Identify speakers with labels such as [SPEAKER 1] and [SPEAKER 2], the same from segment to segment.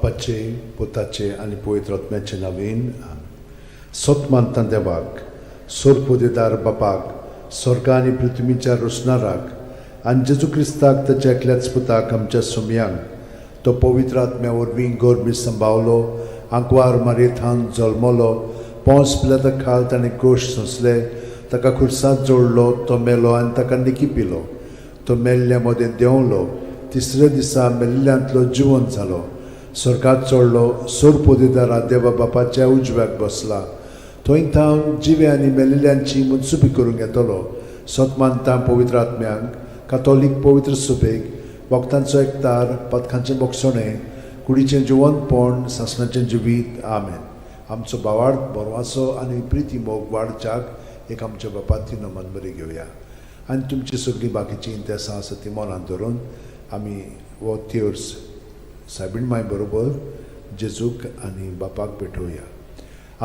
[SPEAKER 1] बापाचे पुताचे आनी पवित्र आत्म्याचे नांवेन सतमानता देवाक सोरपोदेदार बापाक स्वर्गा आनी पृथ्वीच्या रोसणाराक आनी जेजू क्रिस्ताक ताच्या एकल्याच पुताक आमच्या सोमयांक तो पवित्र आत्म्या वरवीं गोरमी सांबावलो आंकवार मारयेंत जल्मलो पोंस पिलाता खाल ताणें क्रोश सोंसले ताका खुर्सांत जोडलो तो मेलो आनी ताका निकिपिलो तो मेल्ल्या मदें देंवलो तिसऱ्या दिसा मेल्ल्यांतलो जिवंत जालो स्वर्गांत चडलो सोरपोदेदारा देवा बापाच्या उजव्याक बसला थंय थावन जिवे आनी मेल्लेल्यांची मुनसुबी करूंक येतलो सतमानता पवित्र आत्म्यांक कातोलीक पवित्र सुबेक वखदांचो एकतार पथकांचें मोगसणें कुडीचें जिवंतपण सासणाचें जिवीत आमेन आमचो बावार्थ बरवासो आनी प्रिती मोग वाडच्याक एक आमच्या बापाची नमन बरी घेवया आनी तुमची सगळीं बाकीची इंतेसां आसा ती मनांत धरून आमी वो तिर्स सायबीण माय बरोबर जेजूक आनी बापाक भेटोवया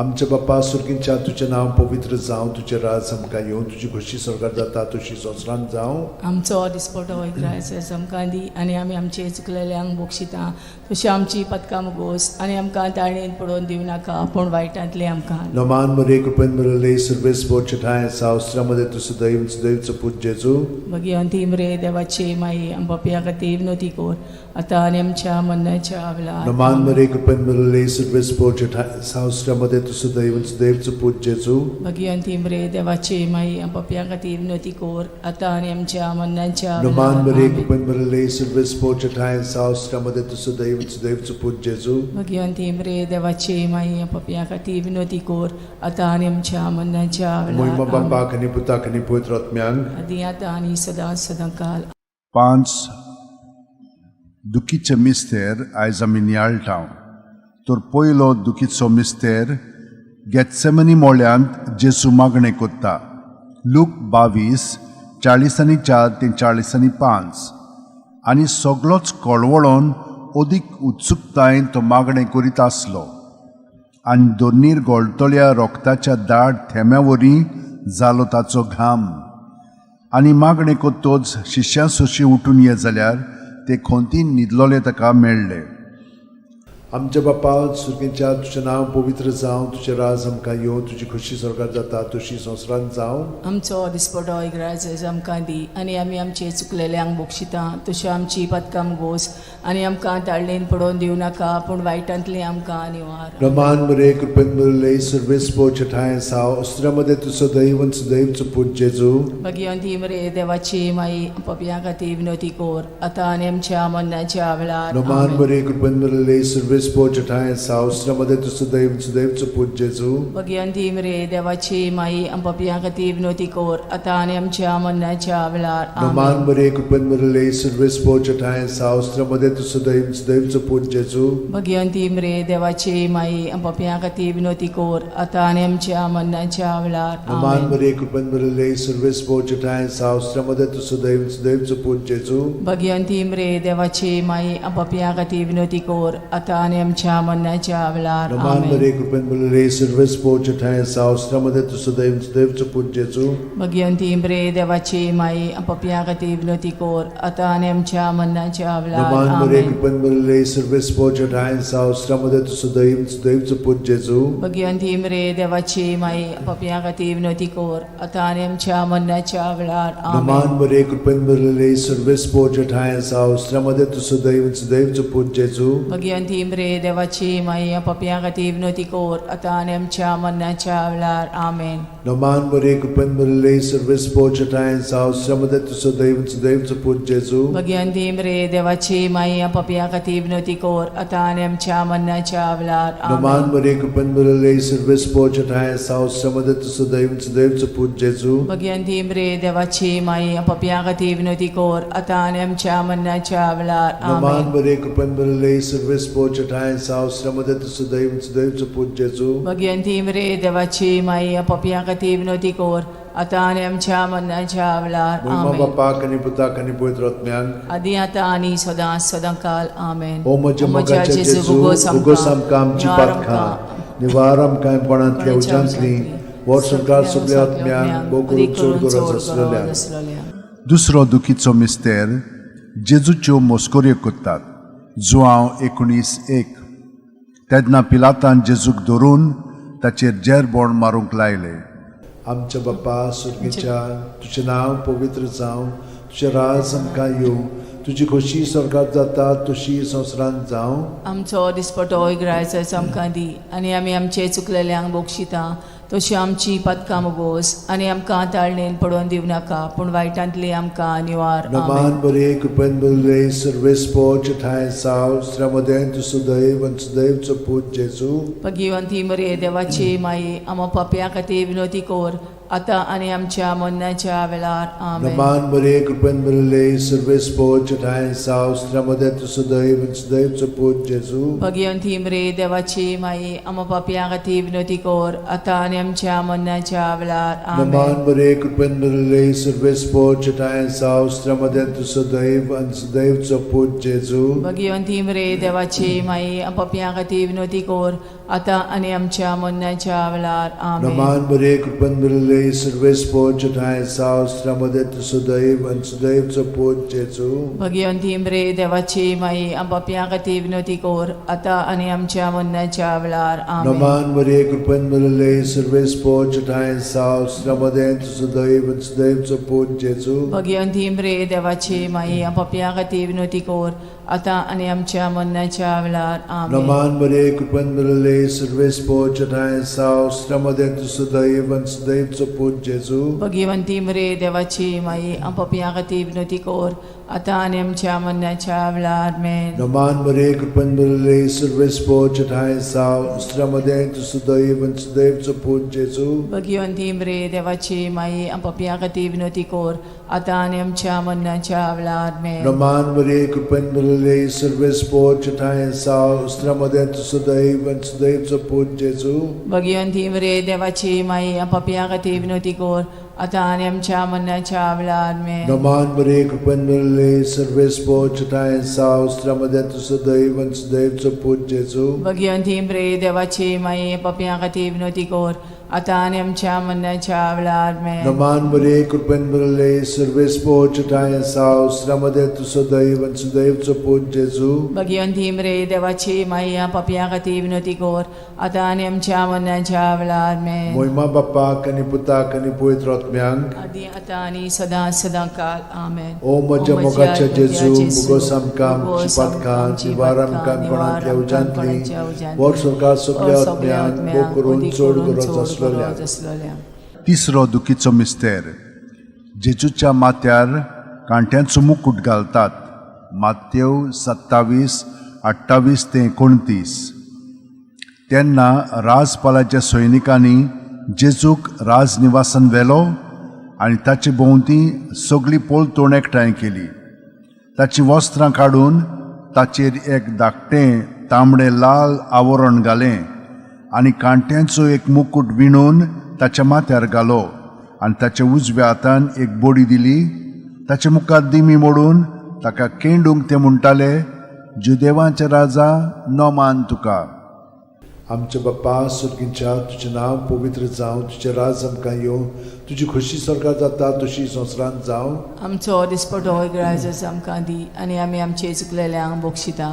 [SPEAKER 1] आमचे बापा सुर्गींच्या तुजें नांव पवित्र जावं तुजें राज आमकां येवं तुजी खोशी स्वर्गांत जाता तशी संवसारांत जावं
[SPEAKER 2] आमचो दिसपटो वैग्रायस आमकां दी आनी आमी आमचे चुकलेल्यांक बक्षिता तशी आमची पथकां मुगोस आनी आमकां ताळयेंत पडोवन दिवं नाका पूण वायटांतले आमकां
[SPEAKER 1] नमान मरे कृपेन मरले सर्वेस बोचठाय सावस्त्रामध्ये तुझं दैवचं पूज जेजू
[SPEAKER 2] भगवंती मरे देवाचे माई आम बापया खातीर विनोती कोर आतां आनी आमच्या मरणाच्या वेळार
[SPEAKER 1] नमान मरे कृपेन मरले सर्वेस बोचठाय सावस्त्रामध्ये तुझं दैवचं पूज जेजू
[SPEAKER 2] भगवंती मरे देवाचे माई आम बापया खातीर विनोती कोर आतां आनी आमच्या मरणाच्या
[SPEAKER 1] नमान मरे कृपेन मरले सर्वेस बोचठाय सावस्त्रामध्ये तुझं दैवचं पूज जेजू
[SPEAKER 2] भगवंती मरे देवाचे माई आम बापया खातीर विनोती कोर आतां आनी आमच्या मरणाच्या
[SPEAKER 1] महिमा
[SPEAKER 2] वेळार
[SPEAKER 1] बापाक आनी पुताक आनी पवित्र आत्म्यांक
[SPEAKER 2] आदी आतां आनी सदां काल
[SPEAKER 3] 5 दुखीचे मिस्तेर आयज आमी नियाळटाव तर पयलो दुखीचो मिस्तेर गेत्सेमनी मोळ्यांत जेजू मागणें कोत्ता लूक 22 40:4 ते 40:5 आनी सगळोच कळवळोन अदीक उत्सुकतायेन तो मागणें करीत आसलो आनी दोनीर गोळटोल्या रोगताच्या दाट थेंब्या वरी जालो ताचो घाम आनी मागणें कोत्तोच शिश्यां सोशी उठून ये जाल्यार ते खोंतीन न्हिदलोले ताका मेळ्ळे
[SPEAKER 1] आमच्या बापा सुर्गींच्या तुजें नांव पवित्र जावं तुजें राज आमकां येवं तुजी खोशी स्वर्गांत जाता तशी संवसारांत जावं
[SPEAKER 2] आमचो दिसपटो इग्रायज आमकां दी आनी आमी आमचे चुकलेल्यांक बक्षिता तशें आमची पथकां मुगोस आनी आमकां ताळयेंत पडोवन दिवं नाका पूण वायटांतले आमकां निवार
[SPEAKER 1] रमान मरे कृपेन मरले सर्वेस बोचठाय सावस्त्रामध्ये तुझं दैवचं पूज जेजू
[SPEAKER 2] भगवंती मरे देवाची माई पपया खातीर विनोती कोर आतां आनी आमच्या मरणाच्या वेळार
[SPEAKER 1] नमान मरे कृपेन मरले सर्वेस बोचठाय सावस्त्रामध्ये तुझं दैवचं पूज जेजू
[SPEAKER 2] भगवंती मरे देवाची माई पपया खातीर विनोती कोर आतां आनी आमच्या मरणाच्या वेळार
[SPEAKER 1] नमान मरे कृपेन मरले सर्वेस बोचठाय सावस्त्रामध्ये तुझं दैवचं पूज जेजू
[SPEAKER 2] भगवंती मरे देवाची माई पपया खातीर विनोती कोर आतां आनी आमच्या मरणाच्या वेळार
[SPEAKER 1] नमान मरे कृपेन मरले सर्वेस बोचठाय सावस्त्रामध्ये तुझं दैवचं पूज जेजू
[SPEAKER 2] भगवंती मरे देवाची माई पपया खातीर विनोती कोर आतां आनी आमच्या मरणाच्या वेळार
[SPEAKER 1] नमान मरे कृपेन मरले सर्वेस बोचठाय सावस्त्रामध्ये तुझं दैवचं पूज जेजू
[SPEAKER 2] भगवंती मरे देवाची माई पपया खातीर विनोती कोर आतां आनी आमच्या मरणाच्या वेळार
[SPEAKER 1] नमान मरे कृपेन मरले सर्वेस बोचठाय सावस्त्रामध्ये तुझं दैवचं पूज जेजू
[SPEAKER 2] भगवंती मरे देवाची माई पपया खातीर विनोती कोर आतां आनी आमच्या मरणाच्या वेळार
[SPEAKER 1] नमान मरे कृपेन मरले सर्वेस बोचठाय सावस्त्रामध्ये तुझं दैवचं पूज जेजू
[SPEAKER 2] भगवंती मरे देवाची माई पपया खातीर विनोती कोर आतां आनी आमच्या मरणाच्या वेळार आमेन
[SPEAKER 1] नमान मरे कृपेन मरले सर्वेस बोचठाय सावस्त्रामध्ये तुझं दैवचं पूज जेजू
[SPEAKER 2] भगवंती मरे देवाची माई पपया खातीर विनोती कोर आतां आनी आमच्या मरणाच्या वेळार
[SPEAKER 1] नमान मरे कृपेन मरले सर्वेस बोचठाय सावस्त्रामध्ये तुझं दैवचं पूज जेजू
[SPEAKER 2] भगवंती मरे देवाची माई पपया खातीर विनोती कोर आतां आनी आमच्या मरणाच्या वेळार
[SPEAKER 1] नमान मरे कृपेन मरले सर्वेस बोचठाय सावस्त्रामध्ये तुझं दैवचं पूज जेजू
[SPEAKER 2] भगवंती मरे देवाची माई पपया खातीर विनोती कोर आतां आनी आमच्या मरणाच्या वेळार
[SPEAKER 1] महिमा बापाक आनी पुताक आनी पवित्र आत्म्यांक
[SPEAKER 2] आदी आतां आनी सदां काल आमेन
[SPEAKER 1] ओ म्हज्या मोगाचे जेजू उगोस आमकां आमची पातखां निवार आमकां कोणांतल्या उज्यांतली वर सरकार सगळ्या आत्म्यांक बोकरूक चड गरज आसलेल्या
[SPEAKER 3] दुसरो दुखीचो मिस्तेर जेजूच्यो मोस्कोऱ्यो कोत्तात जुआंव 19:1 तेन्ना पिलातान जेजूक धरून ताचेर जेरबोण मारूंक लायले.
[SPEAKER 1] आमच्या बाप्पा सुर्गेच्या तुझें नांव पवित्र जावं, तुझें राज आमकां येवं, तुजी खोशी स्वर्गांत जाता तशी संवसारांत जावं.
[SPEAKER 2] आमचो दिसपटो इग्रायचो आमकां दी, आनी आमी आमचे चुकलेल्यांक बोगशिता तशी आमची पदकां मोगोस, आनी आमकां ताळणेन पडोवन दिवं नाका, पूण वायटांतली आमकां निवार.
[SPEAKER 1] नमान बरे कृपेन बरले सर्वेस्पोच ठाय साव श्रमदेन तु सुदैव आणि सुदैवचो पूत जेजू.
[SPEAKER 2] भगिवंती मरे देवाची माई, आमो पापया खातीर विनोदी कोर, आतां आनी आमच्या मरणाच्या वेळार. आमेन.
[SPEAKER 1] नमान बरे कृपेन बरले सर्वेस्पोच ठाय साव श्रमदेन तु सुदैव आणि सुदैवचो पूत जेजू.
[SPEAKER 2] भगिवंती मरे देवाची माई, आमो पापया खातीर विनोदी कोर, आतां आनी आमच्या मरणाच्या वेळार. आमेन.
[SPEAKER 1] नमान बरे कृपेन बरले सर्वेस्पोच ठाय साव श्रमदेन तु सुदैव आणि सुदैवचो पूत जेजू.
[SPEAKER 2] भगिवंती मरे देवाची माई, आमो पापया खातीर विनोदी कोर, आतां आनी आमच्या मरणाच्या वेळार. आमेन.
[SPEAKER 1] नमान बरे कृपेन बरले सर्वेस्पोच ठाय साव श्रमदेन तु सुदैव आणि सुदैवचो पूत जेजू.
[SPEAKER 2] भगिवंती मरे देवाची माई, आमो पापया खातीर विनोदी कोर, आतां आनी आमच्या मरणाच्या वेळार. आमेन.
[SPEAKER 1] नमान बरे कृपेन बरले सर्वेस्पोच ठाय साव श्रमदेन तु सुदैव आणि सुदैवचो पूत जेजू.
[SPEAKER 2] भगिवंती मरे देवाची माई, आमो पापया खातीर विनोदी कोर, आतां आनी आमच्या मरणाच्या वेळार. आमेन.
[SPEAKER 1] नमान बरे कृपेन बरले सर्वेस्पोच ठाय साव श्रमदेन तु सुदैव आणि सुदैवचो पूत जेजू.
[SPEAKER 2] भगिवंती मरे देवाची माई, आमो पापया खातीर विनोदी कोर, आतां आनी आमच्या मरणाच्या वेळार. आमेन.
[SPEAKER 1] नमान बरे कृपेन बरले सर्वेस्पोच ठाय साव श्रमदेन तु सुदैव आणि सुदैवचो पूत जेजू.
[SPEAKER 2] भगिवंती मरे देवाची माई, आमो पापया खातीर विनोदी कोर, आतां आनी आमच्या मरणाच्या वेळार. आमेन.
[SPEAKER 1] नमान बरे कृपेन बरले सर्वेस्पोच ठाय साव श्रमदेन तु सुदैव आणि सुदैवचो पूत जेजू.
[SPEAKER 2] भगिवंती मरे देवाची माई, आमो पापया खातीर विनोदी कोर, आतां आनी आमच्या मरणाच्या वेळार. आमेन.
[SPEAKER 1] नमान बरे कृपेन बरले सर्वेस्पोच ठाय साव श्रमदेन तु सुदैव आणि सुदैवचो पूत जेजू.
[SPEAKER 2] भगिवंती मरे देवाची माई, आमो पापया खातीर विनोदी कोर, आतां आनी आमच्या मरणाच्या वेळार. आमेन.
[SPEAKER 1] नमान बरे कृपेन बरले सर्वेस्पोच ठाय साव श्रमदेन तु सुदैव आणि सुदैवचो पूत जेजू.
[SPEAKER 2] भगिवंती मरे देवाची माई, आमो पापया खातीर विनोदी कोर, आतां आनी आमच्या मरणाच्या वेळार. आमेन.
[SPEAKER 1] मोहिमा बापाक आणि पुताक आणि पवित्र आत्म्यांक.
[SPEAKER 2] आदी आतां आनी सदां सदां काल. आमेन.
[SPEAKER 1] ओ म्हज्या मोगाच्या जेजू, मुगोस आमकां आमची पातकां, जिवार आमकां कोणांतल्या उज्यांतली, वर सरकार सगळ्या आत्म्यांक भोव करून चड गरज आसलेल्या.
[SPEAKER 3] तिसरो दुखीचो मिस्तेर. जेजूच्या माथ्यार कांट्यांचो मुकुट घालतात. मात्येव 27:28 ते 29. तेन्ना राजपालाच्या सैनिकांनी जेजूक राजनिवासान व्हेलो आनी ताचे भोंवती सगळी पोलतोण एकठांय केली. ताची वस्त्रां काडून ताचेर एक धाकटें तांबडें लाल आवरण घालें आनी कांट्यांचो एक मुकुट विणून ताच्या माथ्यार घालो आनी ताच्या उजव्या हातान एक बोडी दिली. ताच्या मुखार दिमी मोडून ताका केंडूंक ते म्हणटाले, जुदेवांचे राजा नोमान तुका.
[SPEAKER 1] आमच्या बाप्पा सुर्गीच्या तुझें नांव पवित्र जावं, तुझें राज आमकां येवं, तुजी खोशी स्वर्गांत जाता तशी संवसारांत जावं.
[SPEAKER 2] आमचो दिसपटो इग्रायज आमकां दी, आनी आमी आमचे चुकलेल्यांक बोगशिता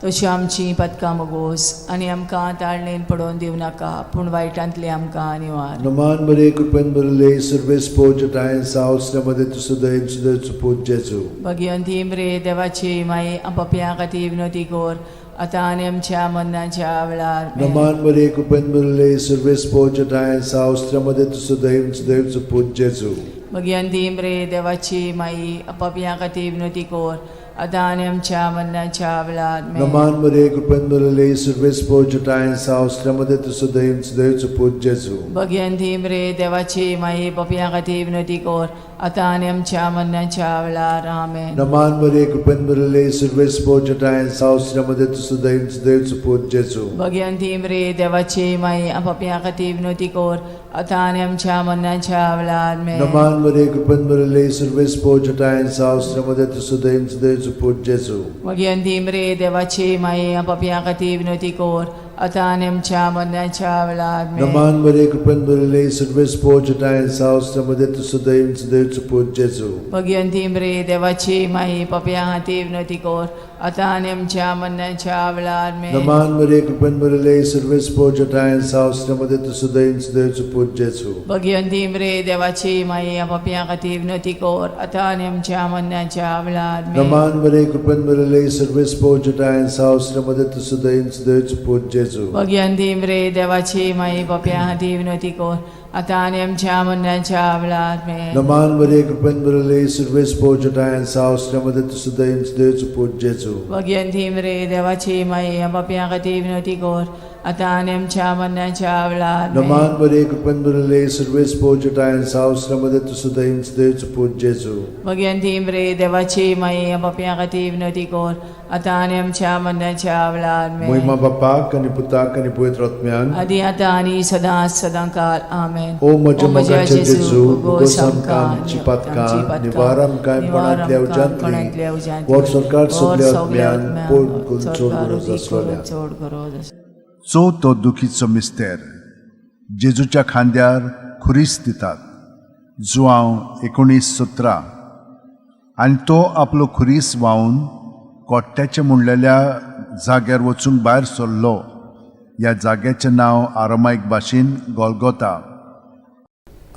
[SPEAKER 2] तशी आमची पदकां मोगोस, आनी आमकां ताळणेन पडोवन दिवं नाका, पूण वायटांतली आमकां निवार.
[SPEAKER 1] नमान बरे कृपेन बरले सर्वेस्पोच ठाय साव श्रमदेन तु सुदैव सुदैवचो पूत जेजू.
[SPEAKER 2] भगिवंती मरे देवाची माई, आमो पापया खातीर विनोदी कोर, आतां आनी आमच्या मरणाच्या वेळार. आमेन.
[SPEAKER 1] नमान बरे कृपेन बरले सर्वेस्पोच ठाय साव श्रमदेन तु सुदैव सुदैवचो पूत जेजू.
[SPEAKER 2] भगिवंती मरे देवाची माई, आमो पापया खातीर विनोदी कोर, आतां आनी आमच्या मरणाच्या वेळार. आमेन.
[SPEAKER 1] नमान बरे कृपेन बरले सर्वेस्पोच ठाय साव श्रमदेन तु सुदैव सुदैवचो पूत जेजू.
[SPEAKER 2] भगिवंती मरे देवाची माई, पापया खातीर विनोदी कोर, आतां आनी आमच्या मरणाच्या वेळार. आमेन.
[SPEAKER 1] नमान बरे कृपेन बरले सर्वेस्पोच ठाय साव श्रमदेन तु सुदैव सुदैवचो पूत जेजू.
[SPEAKER 2] भगिवंती मरे देवाची माई, आमो पापया खातीर विनोदी कोर, आतां आनी आमच्या मरणाच्या वेळार. आमेन.
[SPEAKER 1] नमान बरे कृपेन बरले सर्वेस्पोच ठाय साव श्रमदेन तु सुदैव सुदैवचो पूत जेजू.
[SPEAKER 2] भगिवंती मरे देवाची माई, आमो पापया खातीर विनोदी कोर, आता आनी आमच्या मरणाच्या वेळार आमेन.
[SPEAKER 1] नमान बरे कृपेन बरले सर्वेस पोचटाय सावस्त्रमध्ये तुझं दैव देवचं पूज जेजू.
[SPEAKER 2] भगवंती मरे देवाची माई पप्या हाती विनंती कर आता आनी आमच्या मरणाच्या वेळार आमेन.
[SPEAKER 1] नमान बरे कृपेन बरले सर्वेस पोचटाय सावस्त्रमध्ये तुझं दैव देवचं पूज जेजू.
[SPEAKER 2] भगवंती मरे देवाची माई पप्या हाती विनंती कर आता आनी आमच्या मरणाच्या वेळार आमेन.
[SPEAKER 1] नमान बरे कृपेन बरले सर्वेस पोचटाय सावस्त्रमध्ये तुझं दैव देवचं पूज जेजू.
[SPEAKER 2] भगवंती मरे देवाची माई पप्या हाती विनंती कर आता आनी आमच्या मरणाच्या वेळार आमेन.
[SPEAKER 1] नमान बरे कृपेन बरले सर्वेस पोचटाय सावस्त्रमध्ये तुझं दैव देवचं पूज जेजू.
[SPEAKER 2] भगवंती मरे देवाची माई पप्या हाती विनंती कर आता आनी आमच्या मरणाच्या वेळार आमेन.
[SPEAKER 1] नमान बरे कृपेन बरले सर्वेस पोचटाय सावस्त्रमध्ये तुझं दैव देवचं पूज जेजू.
[SPEAKER 2] भगवंती मरे देवाची माई पप्या हाती विनंती कर आता आनी आमच्या मरणाच्या वेळार आमेन.
[SPEAKER 1] महिमा बापाक आणि पुताक आणि पवित्र आत्म्यान
[SPEAKER 2] आदी आता आनी सदां काल आमेन.
[SPEAKER 1] ओ म्हज्या जेजू उगोस आमकां आमची पातकां निवार आमकां पणांतल्या उज्यांतली वर सरकार सगल्या आत्म्यान पोट चोड गरज आसलोल्या.
[SPEAKER 3] चवथो दुखीचो मिस्तेर. जेजूच्या खांद्यार खुरीस दितात. जुआंव 19:17. आनी तो आपलो खुरीस व्हांवन कोट्ट्याचे मुणलेल्या जाग्यार वचूंक भायर सरलो. ह्या जाग्याचें नांव आरामायक भाशेन गोल्गोथा.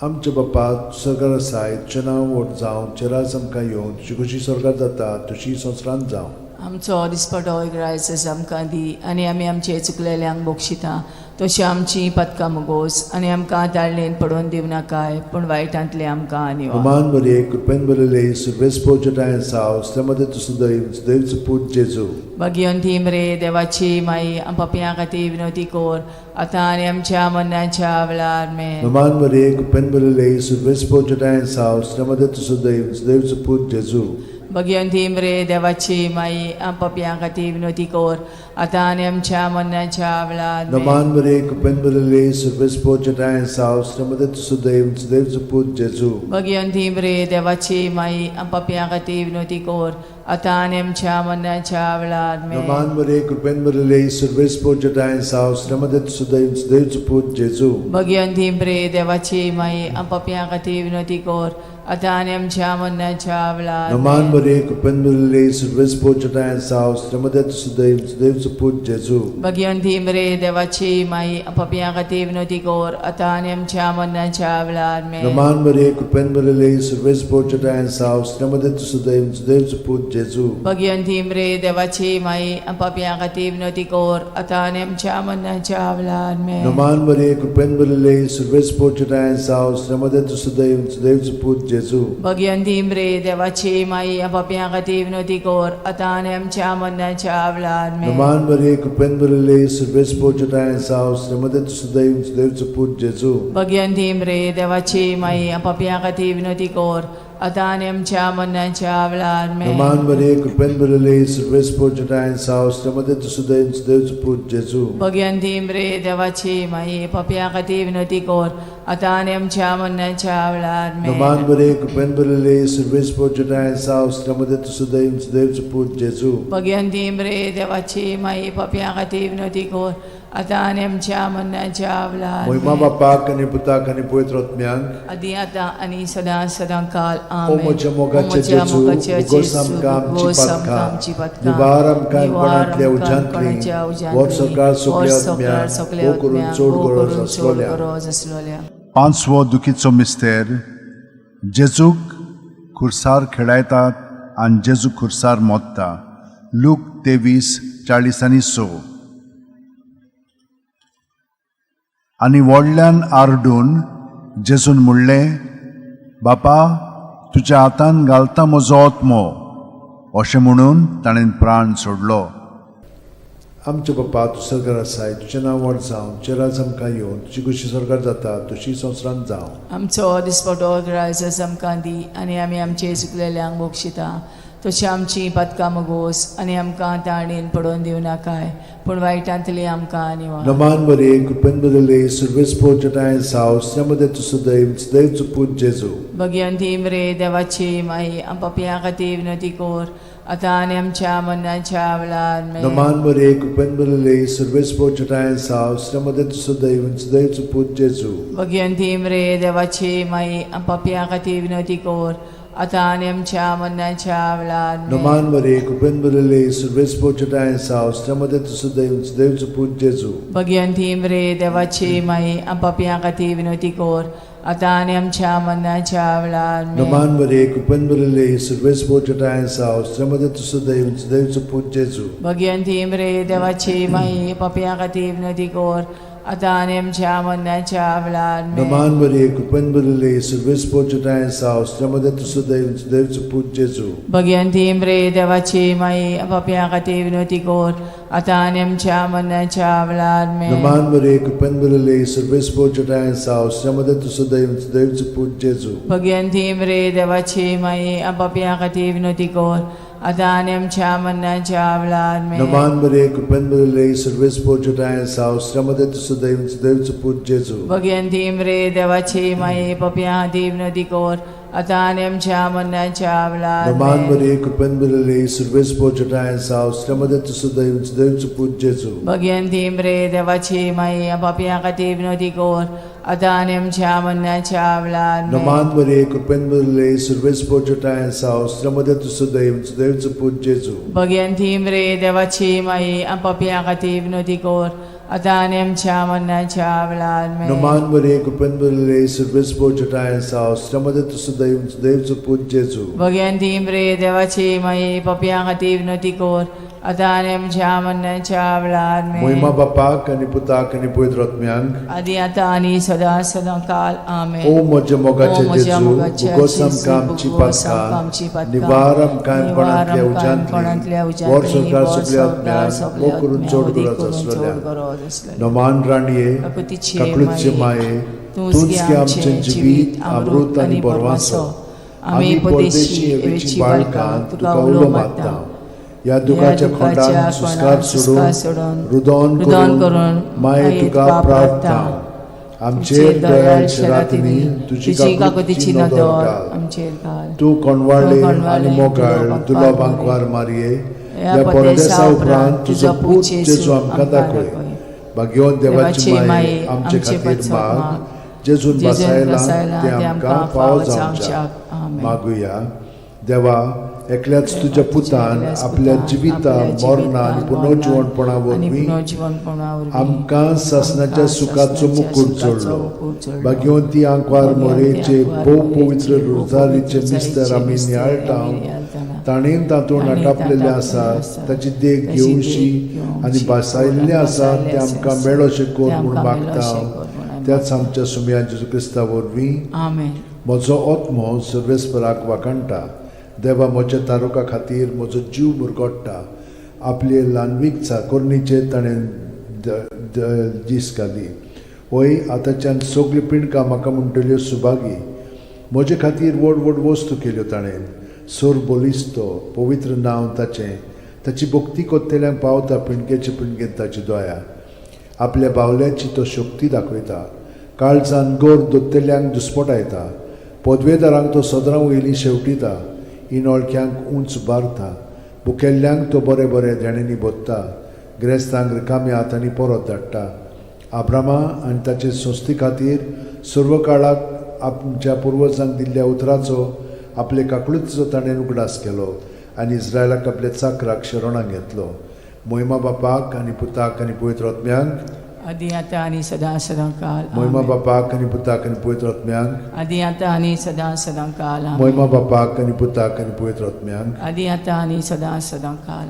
[SPEAKER 1] आमच्या बापा स्वर्गार आसाय तुजें नांव व्हड जावं तुजें राज आमकां येवं तुजी कशी स्वर्गार जाता तशी संवसारांत जावं.
[SPEAKER 2] आमचो दिसपटो रायस आमकां दी आनी आमी आमचे चुकलेल्यांक बोगशिता तशी आमची पदकां मुगोस आनी आमकां दाळणेन पडोवन दिव नाकाय पूण वायटांतले आमकां आनी
[SPEAKER 1] नमान बरे कृपेन बरले सर्वेस पोचटाय सावस्त्रमध्ये तुझं दैव देवचं पूज जेजू.
[SPEAKER 2] भगवंती मरे देवाची माई पप्या खातीर विनंती कर आता आनी आमच्या मरणाच्या वेळार आमेन.
[SPEAKER 1] नमान बरे कृपेन बरले सर्वेस पोचटाय सावस्त्रमध्ये तुझं दैव देवचं पूज जेजू.
[SPEAKER 2] भगवंती मरे देवाची माई पप्या खातीर विनंती कर आता आनी आमच्या मरणाच्या वेळार आमेन.
[SPEAKER 1] नमान बरे कृपेन बरले सर्वेस पोचटाय सावस्त्रमध्ये तुझं दैव देवचं पूज जेजू.
[SPEAKER 2] भगवंती मरे देवाची माई पप्या खातीर विनंती कर आता आनी आमच्या मरणाच्या वेळार आमेन.
[SPEAKER 1] नमान बरे कृपेन बरले सर्वेस पोचटाय सावस्त्रमध्ये तुझं दैव देवचं पूज जेजू.
[SPEAKER 2] भगवंती मरे देवाची माई पप्या खातीर विनंती कर आता आनी आमच्या मरणाच्या वेळार आमेन.
[SPEAKER 1] नमान बरे कृपेन बरले सर्वेस पोचटाय सावस्त्रमध्ये तुझं दैव देवचं पूज जेजू.
[SPEAKER 2] भगवंती मरे देवाची माई पप्या खातीर विनंती कर आता आनी आमच्या मरणाच्या वेळार आमेन.
[SPEAKER 1] नमान बरे कृपेन बरले सर्वेस पोचटाय सावस्त्रमध्ये तुझं दैव देवचं पूज जेजू.
[SPEAKER 2] भगवंती मरे देवाची माई पप्या खातीर विनंती कर आता आनी आमच्या मरणाच्या वेळार आमेन.
[SPEAKER 1] नमान बरे कृपेन बरले सर्वेस पोचटाय सावस्त्रमध्ये तुझं दैव देवचं पूज जेजू.
[SPEAKER 2] भगवंती मरे देवाची माई पप्या खातीर विनंती कर आता आनी आमच्या मरणाच्या वेळार आमेन.
[SPEAKER 1] नमान बरे कृपेन बरले सर्वेस पोचटाय सावस्त्रमध्ये तुझं दैव देवचं पूज जेजू.
[SPEAKER 2] भगवंती मरे देवाची माई पप्या खातीर विनंती कर आता आनी आमच्या मरणाच्या वेळार आमेन.
[SPEAKER 1] नमान बरे कृपेन बरले सर्वेस पोचटाय सावस्त्रमध्ये तुझं दैव देवचं पूज जेजू.
[SPEAKER 2] भगवंती मरे देवाची माई पप्या खातीर विनंती कर आता आनी आमच्या मरणाच्या वेळार आमेन.
[SPEAKER 1] नमान बरे कृपेन बरले सर्वेस पोचटाय सावस्त्रमध्ये तुझं दैव देवचं पूज जेजू.
[SPEAKER 2] भगवंती मरे देवाची माई पप्या खातीर विनंती कर आता आनी आमच्या मरणाच्या वेळार
[SPEAKER 1] महिमा
[SPEAKER 2] आमेन.
[SPEAKER 1] बापाक आणि पुताक आणि पवित्र आत्म्यान
[SPEAKER 2] आदी आता आनी सदां काल
[SPEAKER 1] ओ
[SPEAKER 2] आमेन.
[SPEAKER 1] म्हज्या मोगाचे जेजू उगोस आमकां आमची पातकां निवार आमकां पणांतल्या उज्यांतली वर सरकार सगल्या आत्म्यान ओ करून चोड गरज आसलोल्या.
[SPEAKER 3] पांचवो दुखीचो मिस्तेर. जेजूक खुर्सार खेळायतात आनी जेजू खुर्सार मोडटा. लूक 23:40-6. आनी व्हडल्यान आरडून जेजून म्हणलें, बापा तुज्या हातान घालता म्हजो आत्मो. अशें म्हणून ताणें प्राण सोडलो.
[SPEAKER 1] आमचे बापा तूं स्वर्गार आसाय तुजें नांव व्हड जावं तुजें राज आमकां येवं तुजी कशी स्वर्गार जाता तशी संवसारांत जावं.
[SPEAKER 2] आमचो दिसपटो रायस आमकां दी आनी आमी आमचे चुकलेल्यांक बोगशिता तशी आमची पदकां मोगोस आनी आमकां ताळणेन पडोवन दिवं नाकाय पूण वायटांतली आमकां निवार.
[SPEAKER 1] Naman Maria, Kupenbele, Silvespo Jatayan's house, Namade to Sudaim, Sudaim to put Jesu.
[SPEAKER 2] Bhagwanti मरे देवाची माई आम पापयां खातीर विनंती कोर आतां आनी आमच्या मरणाच्या वेळार आमेन.
[SPEAKER 1] Naman Maria, Kupenbele, Silvespo Jatayan's house, Namade to Sudaim, Sudaim to put Jesu.
[SPEAKER 2] Bhagwanti मरे देवाची माई आम पापयां खातीर विनंती कोर आतां आनी आमच्या मरणाच्या वेळार आमेन.
[SPEAKER 1] Naman Maria, Kupenbele, Silvespo Jatayan's house, Namade to Sudaim, Sudaim to put Jesu.
[SPEAKER 2] Bhagwanti मरे देवाची माई आम पापयां खातीर विनंती कोर आतां आनी आमच्या मरणाच्या वेळार आमेन.
[SPEAKER 1] Naman Maria, Kupenbele, Silvespo Jatayan's house, Namade to Sudaim, Sudaim to put Jesu.
[SPEAKER 2] Bhagwanti मरे देवाची माई पापयां खातीर विनंती कोर आतां आनी आमच्या मरणाच्या वेळार आमेन.
[SPEAKER 1] Naman Maria, Kupenbele, Silvespo Jatayan's house, Namade to Sudaim, Sudaim to put Jesu.
[SPEAKER 2] Bhagwanti मरे देवाची माई पापयां खातीर विनंती कोर आतां आनी आमच्या मरणाच्या वेळार आमेन.
[SPEAKER 1] Naman Maria, Kupenbele, Silvespo Jatayan's house, Namade to Sudaim, Sudaim to put Jesu.
[SPEAKER 2] Bhagwanti मरे देवाची माई पापयां खातीर विनंती कोर आतां आनी आमच्या मरणाच्या वेळार आमेन.
[SPEAKER 1] Naman Maria, Kupenbele, Silvespo Jatayan's house, Namade to Sudaim, Sudaim to put Jesu.
[SPEAKER 2] Bhagwanti मरे देवाची माई पापयां खातीर विनंती कोर आतां आनी आमच्या मरणाच्या वेळार
[SPEAKER 1] Naman
[SPEAKER 2] amen.
[SPEAKER 1] Maria, Kupenbele, Silvespo Jatayan's house, Namade to Sudaim, Sudaim to put Jesu.
[SPEAKER 2] Bhagwanti मरे देवाची माई पापयां खातीर विनंती कोर आतां आनी आमच्या मरणाच्या वेळार आमेन.
[SPEAKER 1] Naman Maria, Kupenbele, Silvespo Jatayan's house, Namade to Sudaim, Sudaim to put Jesu.
[SPEAKER 2] Bhagwanti मरे देवाची माई पापयां खातीर विनंती कोर आतां आनी आमच्या मरणाच्या वेळार आमेन.
[SPEAKER 1] Naman Maria, Kupenbele, Silvespo Jatayan's house, Namade to Sudaim, Sudaim to put Jesu.
[SPEAKER 2] Bhagwanti मरे देवाची माई पापयां खातीर विनंती कोर आतां आनी आमच्या मरणाच्या वेळार आमेन.
[SPEAKER 1] Moima Bapak आणि Putak आणि Pavitr Atmyank.
[SPEAKER 2] आदी आतां आनी सदां सदां काल आमेन.
[SPEAKER 1] O म्हज्या मोगाचे
[SPEAKER 2] O म्हज्या
[SPEAKER 1] जेजू,
[SPEAKER 2] मोगाचे
[SPEAKER 1] भुगोसम
[SPEAKER 2] जेजू,
[SPEAKER 1] कामची
[SPEAKER 2] भुगोसम
[SPEAKER 1] पातकां,
[SPEAKER 2] कामची पातकां,
[SPEAKER 1] निवारम कायमपणांतल्या
[SPEAKER 2] कायमपणांतल्या
[SPEAKER 1] उज्यांतली, वर
[SPEAKER 2] उज्यांतली,
[SPEAKER 1] सरकार
[SPEAKER 2] वर
[SPEAKER 1] सगळ्या
[SPEAKER 2] सरकार
[SPEAKER 1] आत्म्याक,
[SPEAKER 2] सगळ्या
[SPEAKER 1] वो करून
[SPEAKER 2] आत्म्याक,
[SPEAKER 1] चोड
[SPEAKER 2] उदी
[SPEAKER 1] गरज
[SPEAKER 2] करून
[SPEAKER 1] आसलेल्या.
[SPEAKER 2] चोड गरज आसलेल्या.
[SPEAKER 1] नमान राणये,
[SPEAKER 2] काकुतीचे
[SPEAKER 1] काकुळीचे माये, तूंच गे आमचें जिवीत, अमृत आनी बोरवांसो. आमी परदेशी येवेची बाळकां तुका उलो मागता. ह्या दुखाच्या खोंडान सुस्कार सोडून रुदोन करून माये तुका प्रार्थना. आमचेर दयाळशे रातनी तुजी काकुतीची नदर घाल.
[SPEAKER 2] आमचेर घाल.
[SPEAKER 1] तूं कोणवाळे आनी मोगाळ तुला बांकवार मारये. ह्या परदेसा उपरांत तुजो पूत जेजू आमकां दाखय. भाग्यवान देवाची माये आमचे खातीर माग. जेजून बसायला ते आमकां फावो जावच्याक मागुया. देवा, एकल्याच तुज्या पुतान आपल्या जिविता मरणा आनी पुनर्जीवनपणा वरवीं आमकां सासणाच्या सुखाचो मुकूट जोडलो. भाग्यवंती आंकवार मोरेचे भोव पवित्र रोजारीचे मिस्तर आमी नियाळटाव. ताणेन तातूंत आटापलेले आसा ताची देख घेवशी आनी बसायल्ले आसा ते आमकां मेळोशे कोर म्हूण मागता. त्याच आमच्या सुमया जेजू क्रिस्ता वरवीं
[SPEAKER 2] आमेन.
[SPEAKER 1] म्हजो आत्मो सर्वेस्पराक वाकणटा. देवा, म्हज्या तारुका खातीर म्हजो जीव मुरगोडटा. आपले ल्हानवीक चाकोरणीचे ताणें दीस घाली. वय आतांच्यान सगळी पिणकां म्हाका म्हणटल्यो सुभागी. म्हजे खातीर व्हड व्हड वस्तू केल्यो ताणें. सोर बोलिस्तो, पवित्र नांव ताचें. ताची भक्ती कोत्तेल्यांक पावता पिणकेचे पिणकेन ताची दोया. आपल्या बावल्याची तो शक्ती दाखयता. काळजान गोर दोत्तेल्यांक दुस्पटायता. पदवेदारांक तो सदरां वयली शेवटिता. इनोळख्यांक उंच उबारता. भुकेल्ल्यांक तो बरें बरें देणेनी बोत्ता. गिरेस्तांक रिकाम्या हातांनी परत धाडटा. आब्रामा आनी ताचे संस्थे खातीर सर्व काळाक आमच्या पुर्वजांक दिल्ल्या उतराचो आपले काकुळीचो ताणें उगडास केलो आनी इस्रायलाक आपल्या चाकराक शरणांत घेतलो. मोहिमा बापाक आनी पुताक आनी पवित्र आत्म्यांक.
[SPEAKER 2] आदी आतां आनी सदां सदां काल.
[SPEAKER 1] मोहिमा बापाक आनी पुताक आनी पवित्र आत्म्यांक.
[SPEAKER 2] आदी आतां आनी सदां सदां काल.
[SPEAKER 1] मोहिमा बापाक आनी पुताक आनी पवित्र आत्म्यांक.
[SPEAKER 2] आदी आतां आनी सदां सदां काल.